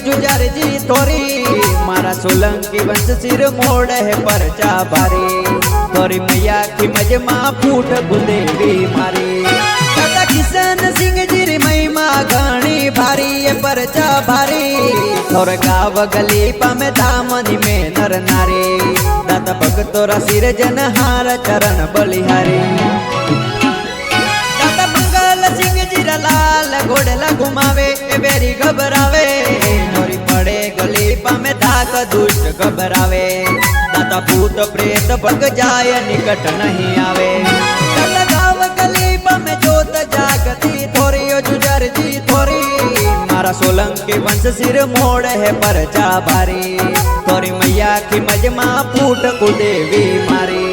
जुजार जी थोरी मारा सोलंकी वंश सिर मोड़ है परचा भारी थोरी मैया की मजमा फूट गुदेवी मारी दादा किशन सिंह जी री महिमा घणी भारी है परचा भारी थोर गाव गली पामे धामनी में नर नारी दादा भक्तोरा सिर जन हार चरण बलिहारी दादा मंगल सिंह जी रा लाल घोड़ला घुमावे बेरी घबरावे नोरी पड़े गली पामे धाक दुष्ट घबरावे दादा भूत प्रेत भग जाय निकट नहीं आवे दादा गाव गली पामे जोत जागती थोरी ओ जुजार जी थोरी मारा सोलंकी वंश सिर मोड़ है परचा भारी थोरी मैया की मजमा फूट कुदेवी मारी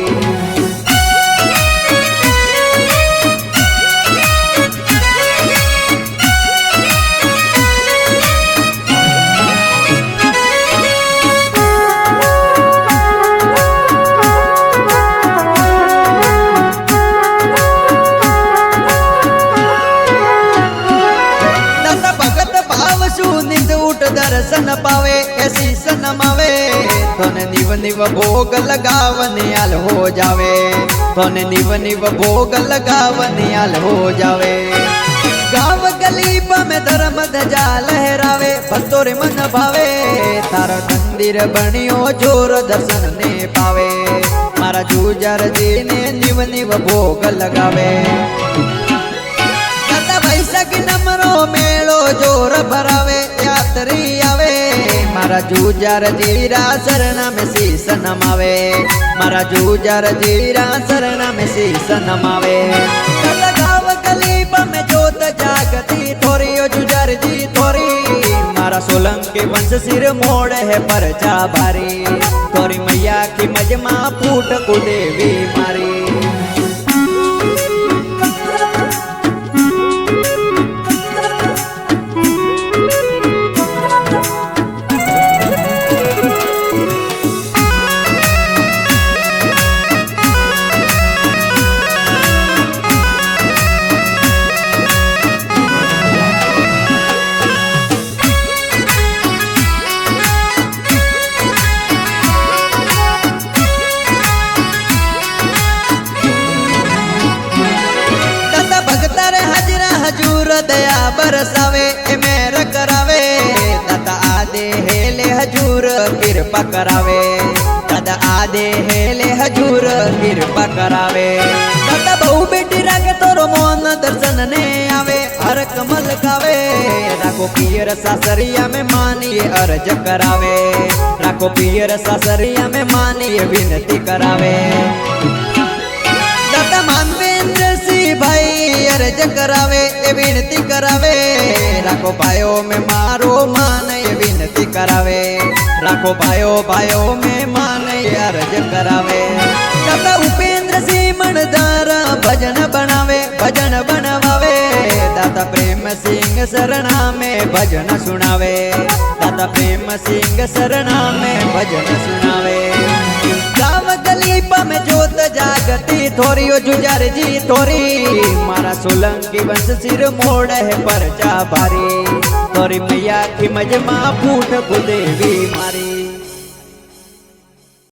दर्शन पावे ऐसी सनमावे थोने निव निव भोग लगावने आल हो जावे थोने निव निव भोग लगावने आल हो जावे गाव गली में धर्म ध्वजा लहरावे भक्तों रे मन भावे तारा मंदिर बनियो जोर दर्शन ने पावे मारा जुजार जी ने निव निव भोग लगावे बैसाख नमरो मेलो जोर भरावे यात्री आवे मारा जुजार जीरा शरणा में शीश नमावे मारा जुजार जीरा शरणा में शीश नमावे गाव गली में जोत जागती थोरी ओ जुजार जी थोरी मारा सोलंकी वंश सिर मोड़ है परचा भारी थोरी मैया की मजमा फूट कुदेवी मारी हजूर दया बरसावे मेर करावे दादा आदे हेले हजूर कृपा करावे दादा आदे हेले हजूर कृपा करावे दादा बहु बेटी राखे तोरो मोन दर्शन ने आवे हर कमल खावे राखो पियर सासरिया में मानिए अर्ज करावे राखो पियर सासरिया में मानिए विनती करावे दादा मानवेंद्र सिंह भाई अर्ज करावे ए विनती करावे राखो भाइयों में मारो मान ये विनती करावे राखो भाइयों में मान ये अर्ज करावे दादा उपेंद्र सिंह मणदारा भजन बनावे भजन बनवावे दादा प्रेम सिंह शरणा में भजन सुनावे दादा प्रेम सिंह शरणा में भजन सुनावे गाव गली में जोत जागती थोरी ओ जुजार जी थोरी मारा सोलंकी वंश सिर मोड़ है परचा भारी थोरी मैया की मजमा फूट कुदेवी मारी।